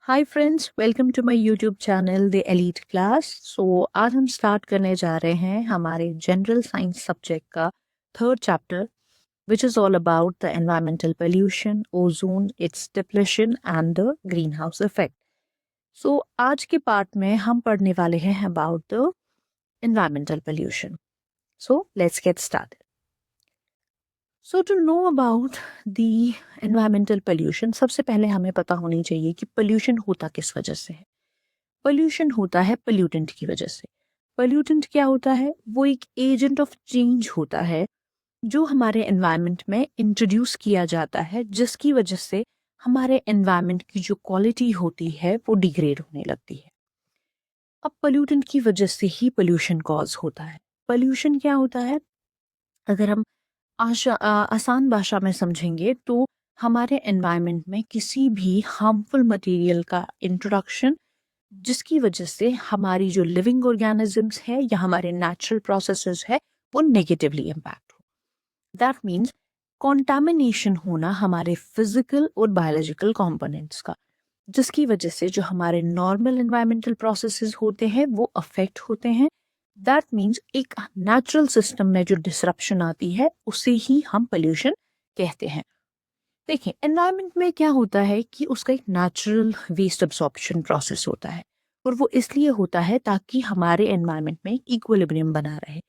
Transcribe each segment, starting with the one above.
Hi friends, welcome to my YouTube channel the elite class. आज हम start करने जा रहे हैं हमारे जनरल साइंस सब्जेक्ट का third chapter, which is all about the environmental pollution, ozone, its depletion and the green house effect. आज के पार्ट में हम पढ़ने वाले हैं about the environmental pollution. Let's get started. To know about the environmental pollution, सबसे पहले हमें पता होनी चाहिए कि पोल्यूशन होता किस वजह से है। पोल्यूशन होता है पोल्यूटेंट की वजह से। पोल्यूटेंट क्या होता है? वो एक एजेंट ऑफ चेंज होता है जो हमारे एनवायरनमेंट में इंट्रोड्यूस किया जाता है, जिसकी वजह से हमारे एनवायरनमेंट की जो क्वालिटी होती है वो डिग्रेड होने लगती है। अब पोल्यूटेंट की वजह से ही पोल्यूशन कॉज होता है। पोल्यूशन क्या होता है? अगर हम आसान भाषा में समझेंगे तो हमारे एनवायरनमेंट में किसी भी हार्मफुल मटेरियल का इंट्रोडक्शन, जिसकी वजह से हमारी जो लिविंग ऑर्गेनिजम्स है या हमारे नेचुरल प्रोसेसेस है वो नेगेटिवली इम्पैक्ट हो। दैट मीन्स कॉन्टामिनेशन होना हमारे फिजिकल और बायोलॉजिकल कंपोनेंट्स का, जिसकी वजह से जो हमारे नॉर्मल एनवायरमेंटल प्रोसेसेस होते हैं वो अफेक्ट होते हैं। दैट मीन्स एक नेचुरल सिस्टम में जो डिसरप्शन आती है उसे ही हम पोल्यूशन कहते हैं। देखिए, एनवायरनमेंट में क्या होता है कि उसका एक नेचुरल वेस्ट अब्सॉर्प्शन प्रोसेस होता है, और वो इसलिए होता है ताकि हमारे एनवायरनमेंट में इक्विलिब्रियम बना रहे।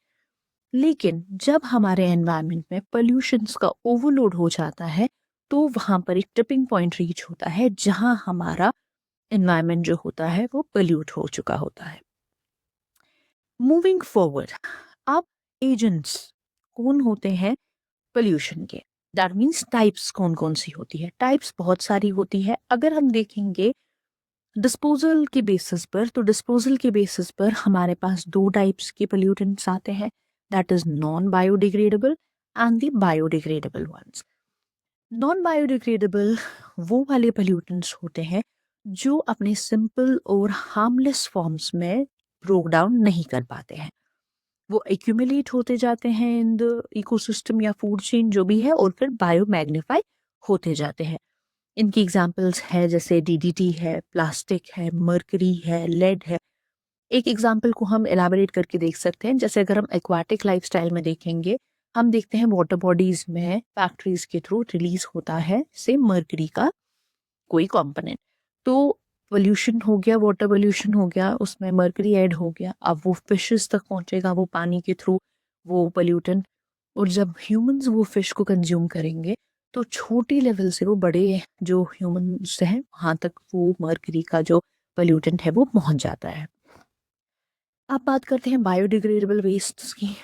लेकिन जब हमारे एनवायरनमेंट में पोल्यूशंस का ओवरलोड हो जाता है तो वहां पर एक टिपिंग पॉइंट रीच होता है जहां हमारा एनवायरनमेंट जो होता है वो पोल्यूट हो चुका होता है। मूविंग फॉरवर्ड, अब एजेंट्स कौन होते हैं पोल्यूशन के? दैट मीन्स टाइप्स कौन कौन सी होती है? टाइप्स बहुत सारी होती है। अगर हम देखेंगे डिस्पोजल के बेसिस पर, तो डिस्पोजल के बेसिस पर हमारे पास दो टाइप्स के पोल्यूटेंट्स आते हैं, that is non biodegradable and the biodegradable ones. Non biodegradable वो वाले पोल्यूटेंट्स होते हैं जो अपने सिंपल और हार्मलेस फॉर्म्स में ब्रोक डाउन नहीं कर पाते हैं। वो एक्यूमुलेट होते जाते हैं इन द इकोसिस्टम या फूड चेन जो भी है, और फिर बायोमैग्नीफाई होते जाते हैं। इनकी एग्जांपल्स है जैसे डीडीटी है, प्लास्टिक है, मर्करी है, लेड है। एक एग्जांपल को हम एलाबोरेट करके देख सकते हैं, जैसे अगर हम एक्वाटिक लाइफस्टाइल में देखेंगे, हम देखते हैं वाटर बॉडीज में फैक्ट्रीज के थ्रू रिलीज होता है से मर्करी का कोई कंपोनेंट। तो पोल्यूशन हो गया, वाटर पोल्यूशन हो गया, उसमें मर्करी ऐड हो गया। अब वो फिशेस तक पहुंचेगा वो पानी के थ्रू, वो पोल्यूटेंट। और जब ह्यूमंस वो फिश को कंज्यूम करेंगे तो छोटी लेवल से वो बड़े जो ह्यूमंस हैं वहां तक वो मर्करी का जो पोल्यूटेंट है वो पहुंच जाता है। अब बात करते हैं बायोडिग्रेडेबल वेस्ट्स की।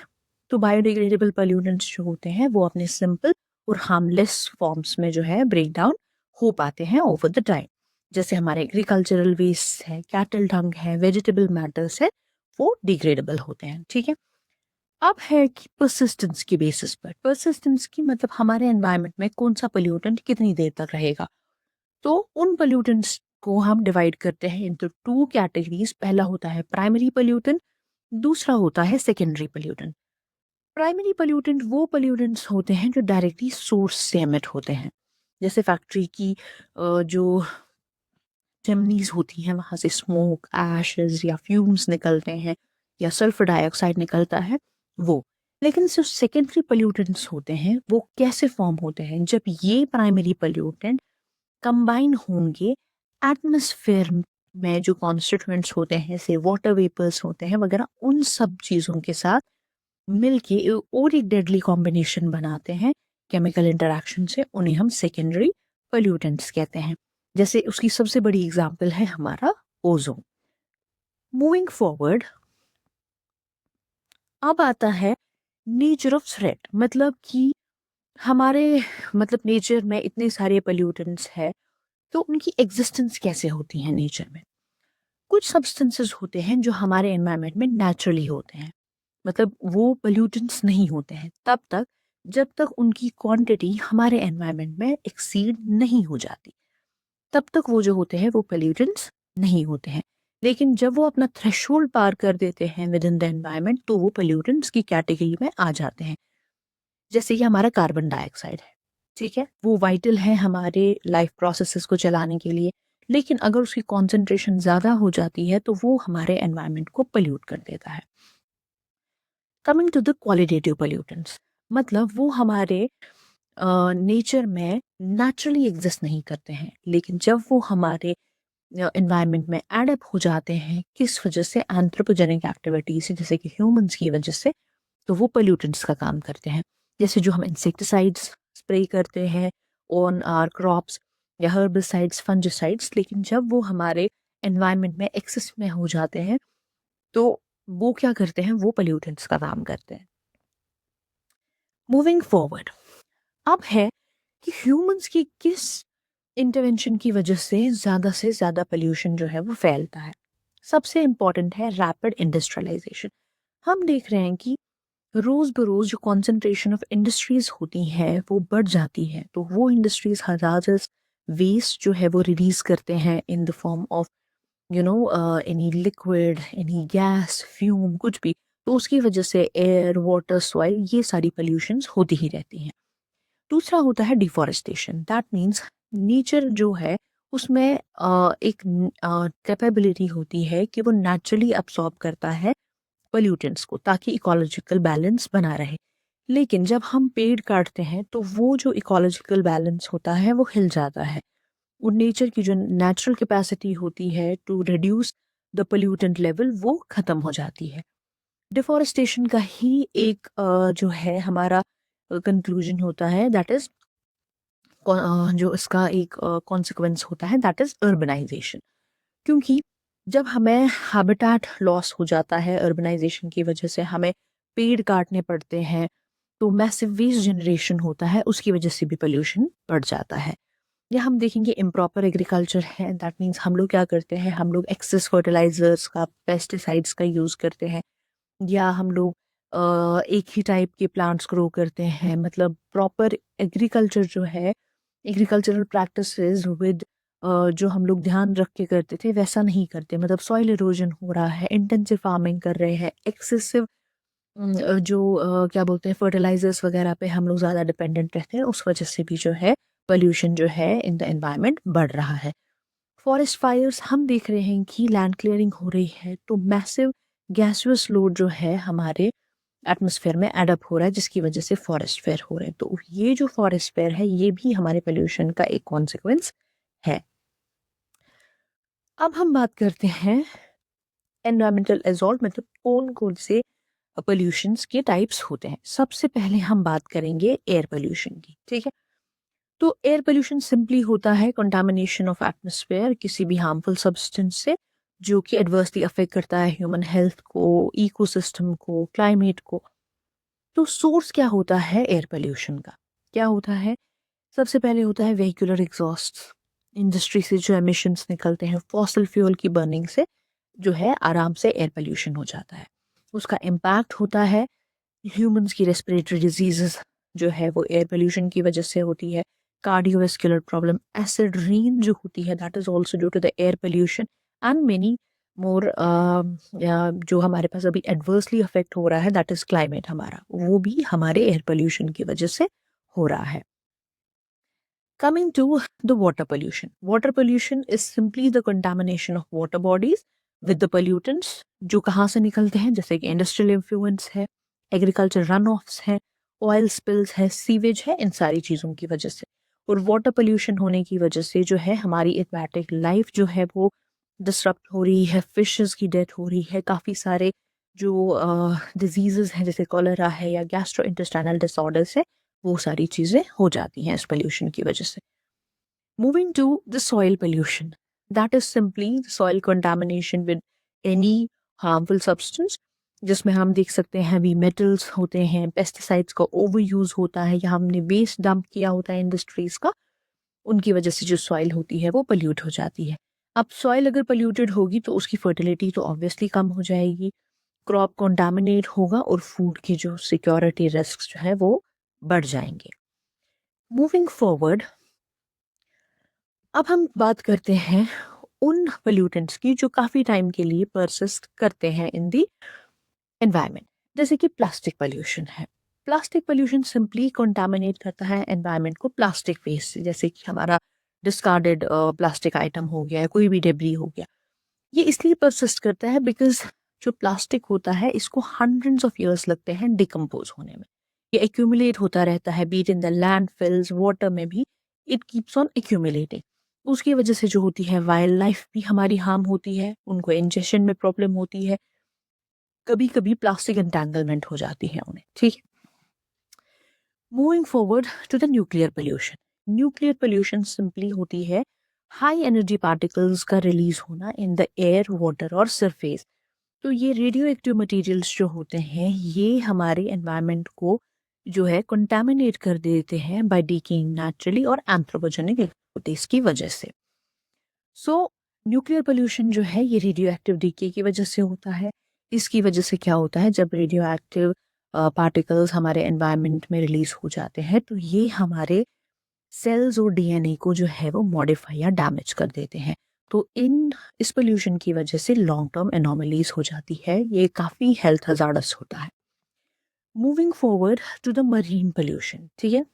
तो बायोडिग्रेडेबल पोल्यूटेंट्स जो होते हैं वो अपने सिंपल और हार्मलेस फॉर्म्स में जो है ब्रेक डाउन हो पाते हैं ओवर द टाइम। जैसे हमारे एग्रीकल्चरल वेस्ट है, कैटल डंग है, वेजिटेबल मैटर्स है, वो डिग्रेडेबल होते हैं। ठीक है। अब है कि परसिस्टेंस की बेसिस पर, परसिस्टेंस की मतलब हमारे एनवायरनमेंट में कौन सा पोल्यूटेंट कितनी देर तक रहेगा। तो उन पोल्यूटेंट्स को हम डिवाइड करते हैं इनटू टू कैटेगरीज। पहला होता है प्राइमरी पोल्यूटेंट, दूसरा होता है सेकेंडरी पोल्यूटेंट। प्राइमरी पोल्यूटेंट वो पोल्यूटेंट्स होते हैं जो डायरेक्टली सोर्स से एमिट होते हैं, जैसे फैक्ट्री की जो चिमनीज होती हैं वहां से स्मोक, एशेस या फ्यूम्स निकलते हैं, या सल्फर डाइऑक्साइड निकलता है वो। लेकिन जो सेकेंडरी पोल्यूटेंट्स होते हैं वो कैसे फॉर्म होते हैं? जब ये प्राइमरी पोल्यूटेंट कंबाइन होंगे एटमॉस्फेयर में जो कॉन्स्टिट्यूएंट्स होते हैं, जैसे वाटर वेपर्स होते हैं वगैरह, उन सब चीज़ों के साथ मिलके और एक डेडली कॉम्बिनेशन बनाते हैं केमिकल इंटरेक्शन से, उन्हें हम सेकेंडरी पोल्यूटेंट्स कहते हैं। जैसे उसकी सबसे बड़ी एग्जांपल है हमारा ओजोन। मूविंग फॉरवर्ड, अब आता है नेचर ऑफ थ्रेट, मतलब कि हमारे मतलब नेचर में इतने सारे पोल्यूटेंट्स हैं तो उनकी एग्जिस्टेंस कैसे होती है नेचर में। कुछ सब्सटेंसेस होते हैं जो हमारे एनवायरनमेंट में नेचुरली होते हैं, मतलब वो पोल्यूटेंट्स नहीं होते हैं तब तक जब तक उनकी क्वांटिटी हमारे एनवायरनमेंट में एक्सीड नहीं हो जाती, तब तक वो जो होते हैं वो पोल्यूटेंट्स नहीं होते हैं। लेकिन जब वो अपना थ्रेशोल्ड पार कर देते हैं विद इन द एनवायरनमेंट तो वो पोल्यूटेंट्स की कैटेगरी में आ जाते हैं। जैसे कि हमारा कार्बन डाइऑक्साइड है, ठीक है, वो वाइटल है हमारे लाइफ प्रोसेसेस को चलाने के लिए। लेकिन अगर उसकी कॉन्सेंट्रेशन ज़्यादा हो जाती है तो वो हमारे एनवायरनमेंट को पोल्यूट कर देता है। Coming to the qualitative pollutants, मतलब वो हमारे नेचर में नेचुरली एग्जिस्ट नहीं करते हैं, लेकिन जब वो हमारे एनवायरनमेंट में एडअप हो जाते हैं किस वजह से, एंथ्रोपोजेनिक एक्टिविटी से, जैसे कि ह्यूमंस की वजह से, तो वो पोल्यूटेंट्स का काम करते हैं। जैसे जो हम इंसेक्टिसाइड्स स्प्रे करते हैं ऑन आर क्रॉप्स, या हर्बिसाइड्स, फंजिसाइड्स, लेकिन जब वो हमारे एनवायरनमेंट में एक्सेस में हो जाते हैं तो वो क्या करते हैं, वो पोल्यूटेंट्स का काम करते हैं। मूविंग फॉरवर्ड, अब है कि ह्यूमंस की किस इंटरवेंशन की वजह से ज़्यादा पोल्यूशन जो है वो फैलता है। सबसे इम्पॉर्टेंट है रैपिड इंडस्ट्रियलाइजेशन। हम देख रहे हैं कि रोज़ बरोज़ जो कॉन्सेंट्रेशन ऑफ इंडस्ट्रीज होती है वो बढ़ जाती है, तो वो इंडस्ट्रीज हजारस वेस्ट जो है वो रिलीज करते हैं in the form of any liquid, any gas, fume, कुछ भी। तो उसकी वजह से एयर, वाटर, सॉइल, ये सारी पोल्यूशंस होती ही रहती हैं। दूसरा होता है डिफॉरेस्टेशन। दैट मीन्स नेचर जो है उसमें एक कैपेबिलिटी होती है कि वो नेचुरली अब्सॉर्ब करता है पोल्यूटेंट्स को, ताकि इकोलॉजिकल बैलेंस बना रहे। लेकिन जब हम पेड़ काटते हैं तो वो जो इकोलॉजिकल बैलेंस होता है वो हिल जाता है। वो नेचर की जो नेचुरल कैपेसिटी होती है to reduce the pollutant level वो खत्म हो जाती है। डिफॉरेस्टेशन का ही एक जो है हमारा कंक्लूजन होता है, दैट इज जो इसका एक कॉन्सिक्वेंस होता है, दैट इज अर्बनाइजेशन। क्योंकि जब हमें हैबिटेट लॉस हो जाता है अर्बनाइजेशन की वजह से, हमें पेड़ काटने पड़ते हैं, तो मैसिव वेस्ट जनरेशन होता है, उसकी वजह से भी पोल्यूशन बढ़ जाता है। या हम देखेंगे इम्प्रॉपर एग्रीकल्चर है, दैट मीन्स हम लोग क्या करते हैं, हम लोग एक्सेस फर्टिलाइजर्स का, पेस्टिसाइड्स का यूज़ करते हैं, या हम लोग एक ही टाइप के प्लांट्स ग्रो करते हैं। मतलब प्रॉपर एग्रीकल्चर जो है, एग्रीकल्चरल प्रैक्टिसेस विद जो हम लोग ध्यान रख के करते थे वैसा नहीं करते। मतलब सॉइल इरोजन हो रहा है, इंटेंसिव फार्मिंग कर रहे हैं, एक्सेसिव क्या बोलते हैं, फर्टिलाइजर्स वगैरह पे हम लोग ज़्यादा डिपेंडेंट रहते हैं, उस वजह से भी जो है पोल्यूशन जो है इन द एनवायरनमेंट बढ़ रहा है। फॉरेस्ट फायर्स, हम देख रहे हैं कि लैंड क्लियरिंग हो रही है, तो मैसिव गैसियस लोड जो है हमारे एटमॉस्फेयर में एडअप हो रहा है, जिसकी वजह से फॉरेस्ट फायर हो रहे हैं। तो ये जो फॉरेस्ट फायर है ये भी हमारे पोल्यूशन का एक कॉन्सिक्वेंस है। अब हम बात करते हैं एनवायरमेंटल एजॉल्ट, मतलब कौन कौन से पोल्यूशंस के टाइप्स होते हैं। सबसे पहले हम बात करेंगे एयर पोल्यूशन की, ठीक है। तो एयर पोल्यूशन सिंपली होता है कंटामिनेशन ऑफ एटमॉस्फेयर किसी भी हार्मफुल सब्सटेंस से, जो कि एडवर्सली अफेक्ट करता है ह्यूमन हेल्थ को, इकोसिस्टम को, क्लाइमेट को। तो सोर्स क्या होता है एयर पोल्यूशन का, क्या होता है? सबसे पहले होता है व्हीकुलर एग्जॉस्ट। इंडस्ट्री से जो एमिशंस निकलते हैं फॉसिल फ्यूल की बर्निंग से, जो है आराम से एयर पोल्यूशन हो जाता है। उसका इम्पैक्ट होता है ह्यूमंस की रेस्पिरेटरी डिजीजेस जो है वो एयर पोल्यूशन की वजह से होती है। कार्डियोवैस्कुलर प्रॉब्लम, एसिड रेन जो होती है, that is also due to the air pollution, and many more. जो हमारे पास अभी एडवर्सली अफेक्ट हो रहा है, दैट इज क्लाइमेट हमारा, वो भी हमारे एयर पोल्यूशन की वजह से हो रहा है। Coming to the water pollution. Water pollution is simply the contamination of water bodies with the pollutants जो कहाँ से निकलते हैं, जैसे कि इंडस्ट्रियल इन्फ्लुएंस है, एग्रीकल्चर रन ऑफ्स है, ऑयल स्पिल्स है, सीवेज है, इन सारी चीज़ों की वजह से। और वाटर पोल्यूशन होने की वजह से जो है हमारी एक्वेटिक लाइफ जो है वो डिसरप्ट हो रही है, फिशेस की डेथ हो रही है, काफ़ी सारे जो डिजीजेस हैं जैसे कॉलरा है या गैस्ट्रो इंटेस्टाइनल डिसऑर्डर्स है, वो सारी चीज़ें हो जाती हैं इस पोल्यूशन की वजह से। Moving to the soil pollution, that is simply soil contamination with any harmful substance, जिसमें हम देख सकते हैं हैवी मेटल्स होते हैं, पेस्टिसाइड्स का ओवर यूज होता है, या हमने वेस्ट डंप किया होता है इंडस्ट्रीज का, उनकी वजह से जो सॉइल होती है वो पोल्यूट हो जाती है। अब सॉइल अगर पोल्यूटेड होगी तो उसकी फर्टिलिटी तो ऑब्वियसली कम हो जाएगी, क्रॉप कंटामिनेट होगा, और फूड की जो सिक्योरिटी रिस्क जो है वो बढ़ जाएंगे। मूविंग फॉरवर्ड, अब हम बात करते हैं उन पोल्यूटेंट्स की जो काफ़ी टाइम के लिए परसिस्ट करते हैं इन दी एनवायरनमेंट, जैसे कि प्लास्टिक पोल्यूशन है। प्लास्टिक पोल्यूशन सिंपली कंटामिनेट करता है एनवायरनमेंट को प्लास्टिक वेस्ट से, जैसे कि हमारा डिस्कार्डेड प्लास्टिक आइटम हो गया, कोई भी डेब्री हो गया, ये इसलिए परसिस्ट करता है बिकॉज जो प्लास्टिक होता है इसको हंड्रेड्स ऑफ ईयर्स लगते हैं डिकम्पोज होने में। ये एक्यूमुलेट होता रहता है, be it in the landfills, water में भी इट कीप्स ऑन एक्यूमुलेटिंग। उसकी वजह से जो होती है वाइल्ड लाइफ भी हमारी हार्म होती है, उनको इंजेक्शन में प्रॉब्लम होती है, कभी कभी प्लास्टिक एंटेंगलमेंट हो जाती है उन्हें, ठीक है। Moving forward to the nuclear pollution. Nuclear pollution simply होती है हाई एनर्जी पार्टिकल्स का रिलीज होना इन द एयर, वाटर और सरफेस। तो ये रेडियो एक्टिव मटीरियल्स जो होते हैं ये हमारे एनवायरनमेंट को जो है कंटामिनेट कर देते हैं बाय डीकेइंग नेचुरली और एंथ्रोपोजेनिक एक्टिविटीज की वजह से। सो न्यूक्लियर पोल्यूशन जो है ये रेडियो एक्टिव डीके की वजह से होता है। इसकी वजह से क्या होता है, जब रेडियो एक्टिव पार्टिकल्स हमारे एनवायरनमेंट में रिलीज हो जाते हैं तो ये हमारे सेल्स और डीएनए को जो है वो मॉडिफाई या डैमेज कर देते हैं। तो इस पोल्यूशन की वजह से लॉन्ग टर्म एनोमलीज हो जाती है, ये काफ़ी हेल्थ हजार्डस होता है। Moving forward to the marine pollution, ठीक है।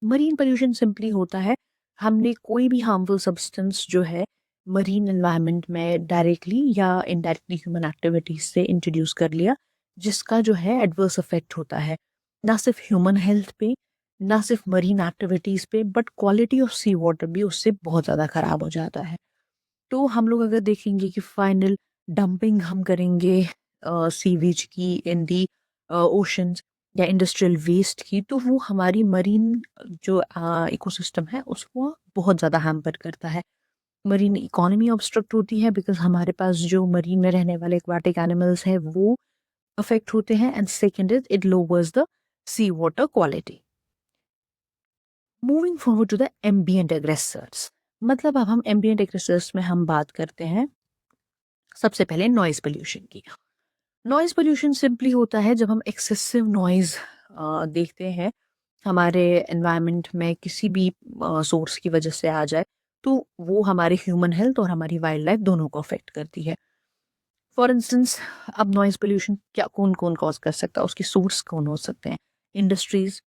मरीन पोल्यूशन सिंपली होता है हमने कोई भी हार्मफुल सब्सटेंस जो है मरीन एनवायरनमेंट में डायरेक्टली या इनडायरेक्टली ह्यूमन एक्टिविटीज से इंट्रोड्यूस कर लिया, जिसका जो है एडवर्स इफेक्ट होता है ना सिर्फ ह्यूमन हेल्थ पे, ना सिर्फ मरीन एक्टिविटीज़ पे, but quality of sea water भी उससे बहुत ज़्यादा ख़राब हो जाता है। तो हम लोग अगर देखेंगे कि फाइनल डंपिंग हम करेंगे सीवेज की इन दी ओशंस या इंडस्ट्रियल वेस्ट की, तो वो हमारी मरीन जो इकोसिस्टम है उसको बहुत ज़्यादा हैम्पर करता है। मरीन इकोनॉमी ऑब्स्ट्रक्ट होती है बिकॉज हमारे पास जो मरीन में रहने वाले एक्वाटिक एनिमल्स हैं वो अफेक्ट होते हैं, and second is it lowers the sea water quality. Moving forward to the ambient aggressors, मतलब अब हम एम्बिएंट एग्रेसर्स में हम बात करते हैं सबसे पहले नॉइज पोल्यूशन की। नॉइज पोल्यूशन सिंपली होता है जब हम एक्सेसिव नॉइज देखते हैं हमारे एनवायरनमेंट में किसी भी सोर्स की वजह से आ जाए, तो वो हमारे ह्यूमन हेल्थ और हमारी वाइल्ड लाइफ दोनों को अफेक्ट करती है। फॉर इंस्टेंस अब नॉइज पोल्यूशन क्या कौन कौन कॉज कर सकता है, उसके सोर्स कौन हो सकते हैं। इंडस्ट्रीज,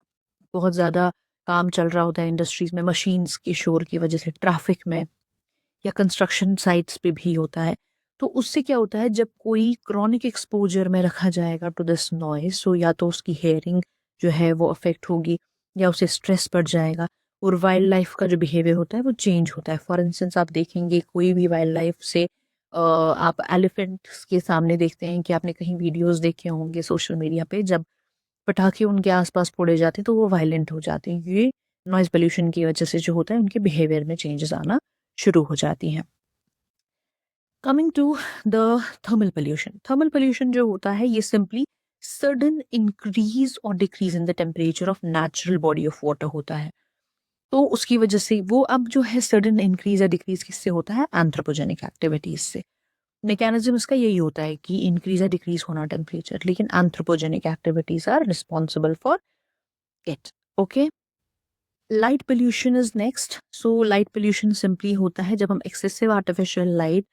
बहुत ज़्यादा काम चल रहा होता है इंडस्ट्रीज में, मशीन्स के शोर की वजह से, ट्रैफिक में या कंस्ट्रक्शन साइट्स पे भी होता है। तो उससे क्या होता है जब कोई क्रॉनिक एक्सपोजर में रखा जाएगा टू दिस नॉइज, सो या तो उसकी हेयरिंग जो है वो अफेक्ट होगी या उसे स्ट्रेस पड़ जाएगा और वाइल्ड लाइफ का जो बिहेवियर होता है वो चेंज होता है। फॉर इंस्टेंस आप देखेंगे कोई भी वाइल्ड लाइफ से आप एलिफेंट्स के सामने देखते हैं कि आपने कहीं वीडियोस देखे होंगे सोशल मीडिया पे, जब पटाखे उनके आसपास फोड़े जाते हैं तो वो वायलेंट हो जाते हैं। ये नॉइज पोल्यूशन की वजह से जो होता है उनके बिहेवियर में चेंजेस आना शुरू हो जाती हैं। Coming to the thermal pollution. Thermal pollution जो होता है ये सिंपली सडन इंक्रीज और decrease in the temperature of natural body of water होता है। तो उसकी वजह से वो अब जो है सडन इंक्रीज या डिक्रीज किससे होता है, एंथ्रोपोजेनिक एक्टिविटीज से। मैकेनिज्म इसका यही होता है कि इंक्रीज या डिक्रीज होना टेम्परेचर, लेकिन anthropogenic activities are responsible for it. Okay, light pollution is next. So light pollution simply होता है जब हम एक्सेसिव आर्टिफिशियल लाइट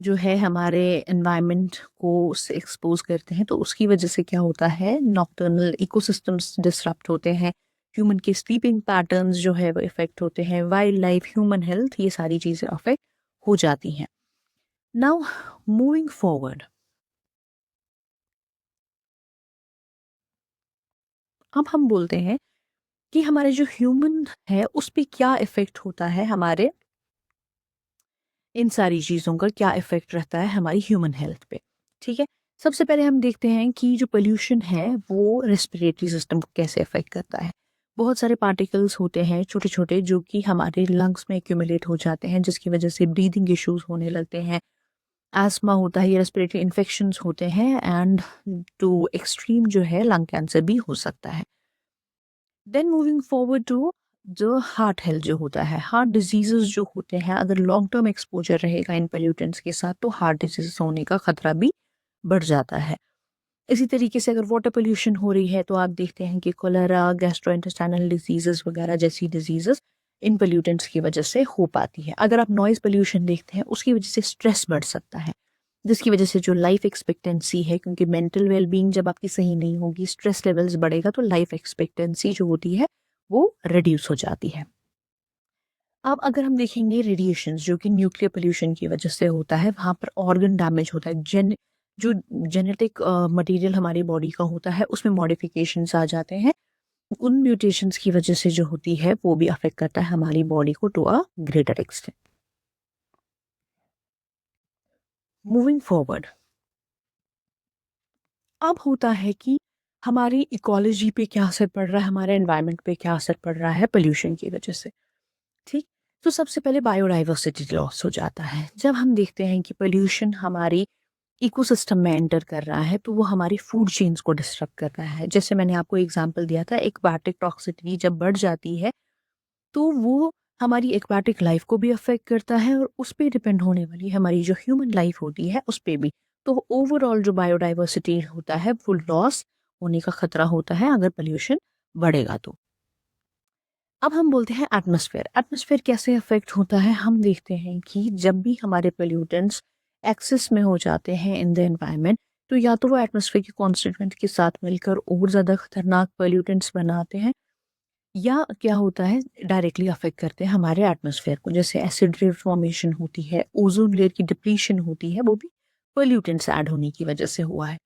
जो है हमारे एनवायरनमेंट को उससे एक्सपोज करते हैं, तो उसकी वजह से क्या होता है, नॉक्टर्नल इकोसिस्टम्स डिसरप्ट होते हैं, ह्यूमन के स्लीपिंग पैटर्न्स जो है वो इफेक्ट होते हैं, वाइल्ड लाइफ, ह्यूमन हेल्थ, ये सारी चीज़ें अफेक्ट हो जाती हैं। नाउ मूविंग फॉरवर्ड, अब हम बोलते हैं कि हमारे जो ह्यूमन है उस पर क्या इफेक्ट होता है, हमारे इन सारी चीज़ों का क्या इफेक्ट रहता है हमारी ह्यूमन हेल्थ पे। ठीक है, सबसे पहले हम देखते हैं कि जो पोल्यूशन है वो रेस्पिरेटरी सिस्टम को कैसे अफेक्ट करता है। बहुत सारे पार्टिकल्स होते हैं छोटे छोटे जो कि हमारे लंग्स में एक्यूमुलेट हो जाते हैं, जिसकी वजह से ब्रीदिंग इश्यूज होने लगते हैं, एस्मा होता है, ये रेस्पिरेटरी इन्फेक्शंस होते हैं, एंड टू एक्सट्रीम जो है लंग कैंसर भी हो सकता है। देन मूविंग फॉरवर्ड टू जो हार्ट हेल्थ जो होता है, हार्ट डिजीजेस जो होते हैं, अगर लॉन्ग टर्म एक्सपोजर रहेगा इन पोल्यूटेंट्स के साथ तो हार्ट डिजीज होने का खतरा भी बढ़ जाता है। इसी तरीके से अगर वाटर पोल्यूशन हो रही है तो आप देखते हैं कि कोलेरा, गैस्ट्रोइंटेस्टाइनल डिजीजेस वगैरह जैसी डिजीजेस इन पोल्यूटेंट्स की वजह से हो पाती है। अगर आप नॉइज पोल्यूशन देखते हैं उसकी वजह से स्ट्रेस बढ़ सकता है, जिसकी वजह से जो लाइफ एक्सपेक्टेंसी है, क्योंकि मेंटल वेलबींग जब आपकी सही नहीं होगी, स्ट्रेस लेवल्स बढ़ेगा, तो लाइफ एक्सपेक्टेंसी जो होती है वो रिड्यूस हो जाती है। अब अगर हम देखेंगे रेडिएशंस जो कि न्यूक्लियर पोल्यूशन की वजह से होता है, वहाँ पर ऑर्गन डैमेज होता है, जो जेनेटिक मटेरियल हमारी बॉडी का होता है उसमें मॉडिफिकेशंस आ जाते हैं। उन म्यूटेशंस की वजह से जो होती है वो भी अफेक्ट करता है हमारी बॉडी को to a greater extent. Moving forward, अब होता है कि हमारी इकोलॉजी पे क्या असर पड़ रहा है, हमारे एनवायरनमेंट पे क्या असर पड़ रहा है पोल्यूशन की वजह से। ठीक, तो सबसे पहले बायोडाइवर्सिटी लॉस हो जाता है। जब हम देखते हैं कि पोल्यूशन हमारी इकोसिस्टम में एंटर कर रहा है तो वो हमारी फूड चेन्स को डिस्टर्ब कर रहा है। जैसे मैंने आपको एग्जांपल दिया था, एक्वाटिक टॉक्सिसिटी जब बढ़ जाती है तो वो हमारी एक्वाटिक लाइफ को भी अफेक्ट करता है और उस पे डिपेंड होने वाली हमारी जो ह्यूमन लाइफ होती है उस पे भी। तो ओवरऑल जो बायोडाइवर्सिटी होता है वो लॉस होने का खतरा होता है अगर पोल्यूशन बढ़ेगा तो। अब हम बोलते हैं एटमॉस्फेयर। एटमॉस्फेयर कैसे अफेक्ट होता है, हम देखते हैं कि जब भी हमारे पोल्यूटेंट्स एक्सेस में हो जाते हैं इन द एनवायरनमेंट, तो या तो वो एटमॉस्फेयर के कॉन्स्टिट्यूएंट के साथ मिलकर और ज़्यादा खतरनाक पोल्यूटेंट्स बनाते हैं, या क्या होता है डायरेक्टली अफेक्ट करते हैं हमारे एटमॉस्फेयर को। जैसे एसिड रेन फॉर्मेशन होती है, ओजोन लेयर की डिप्लीशन होती है, वो भी पोल्यूटेंट्स ऐड होने की वजह से हुआ है।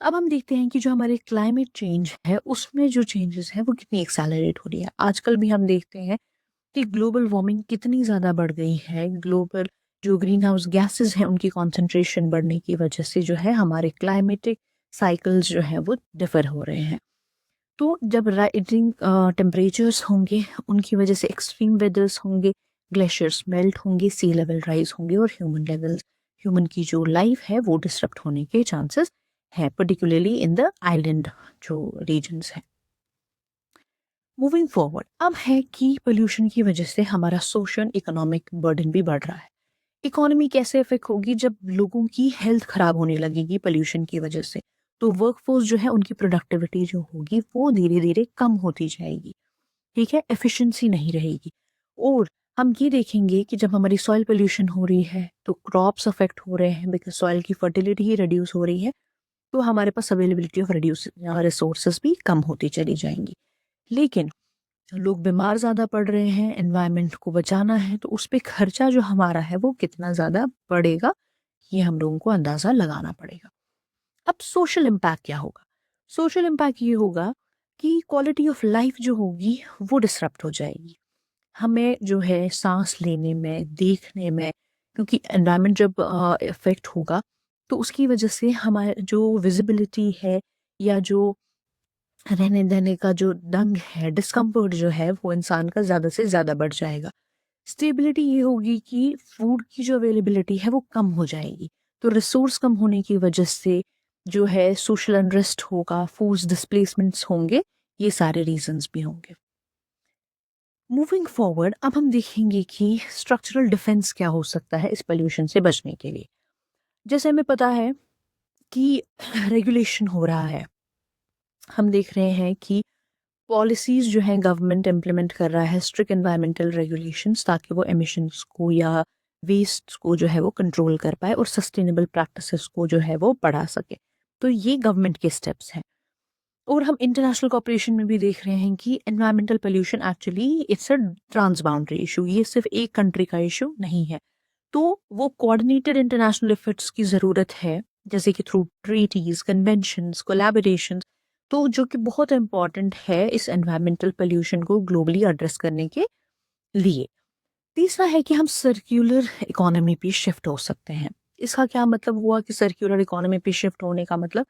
अब हम देखते हैं कि जो हमारे क्लाइमेट चेंज है उसमें जो चेंजेस है वो कितनी एक्सेलरेट हो रही है। आजकल भी हम देखते हैं कि ग्लोबल वार्मिंग कितनी ज़्यादा बढ़ गई है। ग्लोबल जो ग्रीन हाउस गैसेज हैं उनकी कॉन्सेंट्रेशन बढ़ने की वजह से जो है हमारे क्लाइमेटिक साइकिल्स जो हैं वो डिफर हो रहे हैं। तो जब राइजिंग टेम्परेचर्स होंगे उनकी वजह से एक्सट्रीम वेदर्स होंगे, ग्लेशियर्स मेल्ट होंगे, सी लेवल राइज होंगे और ह्यूमन की जो लाइफ है वो डिसरप्ट होने के चांसेस हैं, पर्टिकुलरली इन द आइलैंड जो रीजन्स हैं। मूविंग फॉरवर्ड, अब है कि पोल्यूशन की वजह से हमारा सोशल इकोनॉमिक बर्डन भी बढ़ रहा है। इकोनॉमी कैसे इफेक्ट होगी, जब लोगों की हेल्थ खराब होने लगेगी पोल्यूशन की वजह से, तो वर्कफोर्स जो है उनकी प्रोडक्टिविटी जो होगी वो धीरे धीरे कम होती जाएगी। ठीक है, एफिशिएंसी नहीं रहेगी। और हम ये देखेंगे कि जब हमारी सॉइल पोल्यूशन हो रही है तो क्रॉप्स अफेक्ट हो रहे हैं, बिकॉज सॉइल की फर्टिलिटी ही रिड्यूस हो रही है, तो हमारे पास अवेलेबिलिटी ऑफ रिड्यूस रिसोर्सेज भी कम होती चली जाएंगी। लेकिन लोग बीमार ज़्यादा पड़ रहे हैं, एनवायरनमेंट को बचाना है, तो उस पे खर्चा जो हमारा है वो कितना ज़्यादा बढ़ेगा, ये हम लोगों को अंदाज़ा लगाना पड़ेगा। अब सोशल इम्पैक्ट क्या होगा? सोशल इम्पैक्ट ये होगा कि क्वालिटी ऑफ लाइफ जो होगी वो डिसरप्ट हो जाएगी। हमें जो है सांस लेने में, देखने में, क्योंकि एनवायरनमेंट जब इफेक्ट होगा तो उसकी वजह से हमारे जो विजिबिलिटी है या जो रहने देने का जो ढंग है, डिस्कम्फर्ट जो है वो इंसान का ज़्यादा से ज़्यादा बढ़ जाएगा। स्टेबिलिटी ये होगी कि फूड की जो अवेलेबिलिटी है वो कम हो जाएगी। तो रिसोर्स कम होने की वजह से जो है सोशल अनरेस्ट होगा, फोर्स डिस्प्लेसमेंट्स होंगे, ये सारे रीजंस भी होंगे। मूविंग फॉरवर्ड, अब हम देखेंगे कि स्ट्रक्चरल डिफेंस क्या हो सकता है इस पोल्यूशन से बचने के लिए। जैसे हमें पता है कि रेगुलेशन हो रहा है, हम देख रहे हैं कि पॉलिसीज जो है गवर्नमेंट इम्प्लीमेंट कर रहा है स्ट्रिक्ट एनवायरमेंटल रेगुलेशंस, ताकि वो एमिशंस को या वेस्ट को जो है वो कंट्रोल कर पाए और सस्टेनेबल प्रैक्टिसेस को जो है वो बढ़ा सके। तो ये गवर्नमेंट के स्टेप्स हैं। और हम इंटरनेशनल कॉपरेशन में भी देख रहे हैं कि environmental pollution actually it's a trans boundary issue, ये सिर्फ एक कंट्री का इशू नहीं है। तो वो कोऑर्डिनेटेड इंटरनेशनल एफर्ट्स की ज़रूरत है, जैसे कि थ्रू ट्रीटीज, कन्वेंशंस, कोलैबोरेशंस, तो जो कि बहुत इंपॉर्टेंट है इस एनवायरमेंटल पोल्यूशन को ग्लोबली एड्रेस करने के लिए। तीसरा है कि हम सर्कुलर इकोनॉमी पे शिफ्ट हो सकते हैं। इसका क्या मतलब हुआ कि सर्कुलर इकोनॉमी पे शिफ्ट होने का मतलब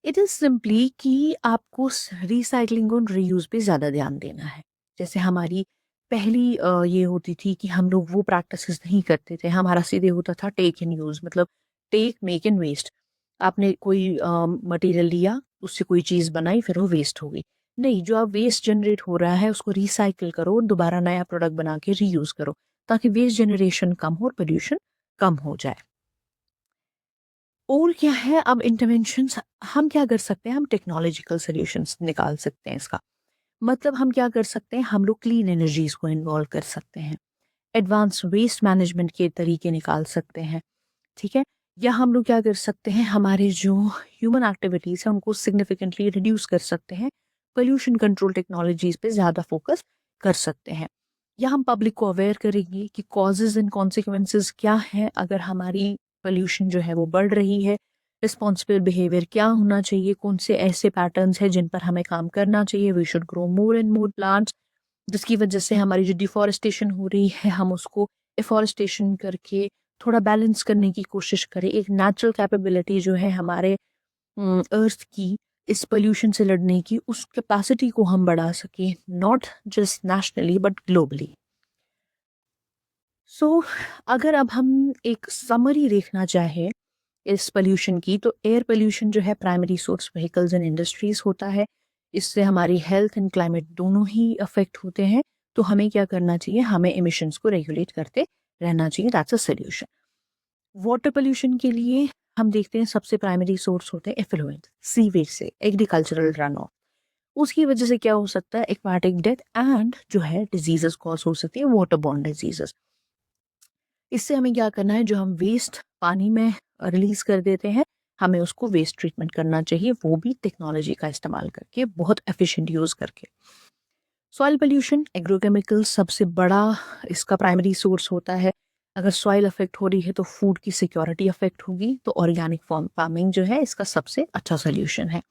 इट इज़ सिंपली कि आपको रिसाइकलिंग और रीयूज पे ज़्यादा ध्यान देना है। जैसे हमारी पहली ये होती थी कि हम लोग वो प्रैक्टिसेस नहीं करते थे, हमारा सीधे होता था टेक इन यूज़, मतलब टेक मेक एंड वेस्ट। आपने कोई मटेरियल लिया, उससे कोई चीज़ बनाई, फिर वो वेस्ट हो गई। नहीं, जो आप वेस्ट जनरेट हो रहा है उसको रिसाइकिल करो और दोबारा नया प्रोडक्ट बना के रीयूज़ करो, ताकि वेस्ट जनरेशन कम हो और पोल्यूशन कम हो जाए। और क्या है, अब इंटरवेंशंस हम क्या कर सकते हैं, हम टेक्नोलॉजिकल सॉल्यूशंस निकाल सकते हैं इसका। मतलब हम क्या कर सकते हैं, हम लोग क्लीन एनर्जीज को इन्वॉल्व कर सकते हैं, एडवांस वेस्ट मैनेजमेंट के तरीके निकाल सकते हैं। ठीक है, या हम लोग क्या कर सकते हैं, हमारे जो ह्यूमन एक्टिविटीज़ हैं उनको सिग्निफिकेंटली रिड्यूस कर सकते हैं, पोल्यूशन कंट्रोल टेक्नोलॉजीज पे ज़्यादा फोकस कर सकते हैं। या हम पब्लिक को अवेयर करेंगे कि कॉजेज एंड कॉन्सिक्वेंसेस क्या हैं अगर हमारी पोल्यूशन जो है वो बढ़ रही है, रिस्पॉन्सिबल बिहेवियर क्या होना चाहिए, कौन से ऐसे पैटर्न्स हैं जिन पर हमें काम करना चाहिए। We should grow more and more plants, जिसकी वजह से हमारी जो डिफॉरेस्टेशन हो रही है हम उसको एफॉरेस्टेशन करके थोड़ा बैलेंस करने की कोशिश करें। एक नेचुरल कैपेबिलिटी जो है हमारे अर्थ की इस पोल्यूशन से लड़ने की, उस कैपेसिटी को हम बढ़ा सकें, not just nationally but globally. So अगर अब हम एक समरी देखना चाहें इस पोल्यूशन की, तो एयर पोल्यूशन जो है primary source vehicles and industries होता है। इससे हमारी हेल्थ एंड क्लाइमेट दोनों ही अफेक्ट होते हैं। तो हमें क्या करना चाहिए, हमें एमिशंस को रेगुलेट करते रहना चाहिए। That's a solution. Water pollution के लिए हम देखते हैं सबसे प्राइमरी सोर्स होते हैं एफ्लुएंट, सीवेज से, एग्रीकल्चरल रन ऑफ। उसकी वजह से क्या हो सकता है, एक्वाटिक डेथ एंड जो है डिजीजेस कॉज हो सकती है, वाटर बॉर्न डिजीजेस। इससे हमें क्या करना है, जो हम वेस्ट पानी में रिलीज कर देते हैं हमें उसको वेस्ट ट्रीटमेंट करना चाहिए, वो भी टेक्नोलॉजी का इस्तेमाल करके, बहुत एफिशिएंट यूज करके। सॉइल पोल्यूशन, एग्रोकेमिकल्स सबसे बड़ा इसका प्राइमरी सोर्स होता है। अगर सॉइल अफेक्ट हो रही है तो फूड की सिक्योरिटी अफेक्ट होगी, तो ऑर्गेनिक फार्मिंग जो है इसका सबसे अच्छा सोल्यूशन है।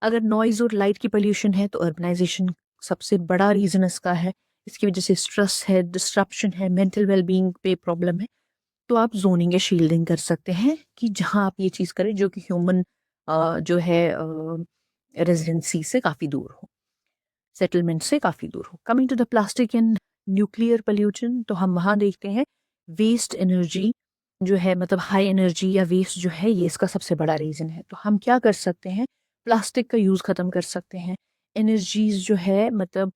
अगर नॉइज और लाइट की पोल्यूशन है तो अर्बनाइजेशन सबसे बड़ा रीजन इसका है। इसकी वजह से स्ट्रेस है, डिस्ट्रप्शन है, मेंटल वेलबींग पे प्रॉब्लम है। तो आप जोनिंग या शील्डिंग कर सकते हैं कि जहां आप ये चीज़ करें जो कि ह्यूमन जो है रेजिडेंसी से काफ़ी दूर हो, सेटलमेंट से काफ़ी दूर हो। Coming to the plastic and nuclear pollution, तो हम वहाँ देखते हैं वेस्ट एनर्जी जो है, मतलब हाई एनर्जी या वेस्ट जो है, ये इसका सबसे बड़ा रीज़न है। तो हम क्या कर सकते हैं, प्लास्टिक का यूज़ ख़त्म कर सकते हैं। एनर्जीज जो है, मतलब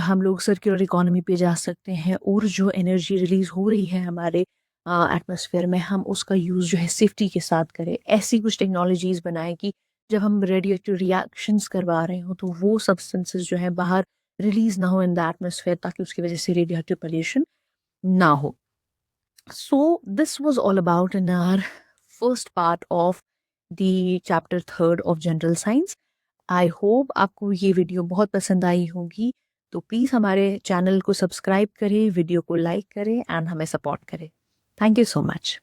हम लोग सर्कुलर इकोनॉमी पे जा सकते हैं, और जो एनर्जी रिलीज हो रही है हमारे एटमॉस्फेयर में, हम उसका यूज़ जो है सेफ्टी के साथ करें। ऐसी कुछ टेक्नोलॉजीज बनाएं कि जब हम रेडियो एक्टिव रिएक्शंस करवा रहे हो तो वो सब्सटेंसेस जो है बाहर रिलीज ना हो इन द एटमॉस्फेयर, ताकि उसकी वजह से रेडियो एक्टिव पोल्यूशन ना हो। So this was all about in our first part of the chapter third of general science. I hope आपको ये वीडियो बहुत पसंद आई होगी। तो प्लीज़ हमारे चैनल को सब्सक्राइब करें, वीडियो को लाइक करें एंड हमें सपोर्ट करें। Thank you so much.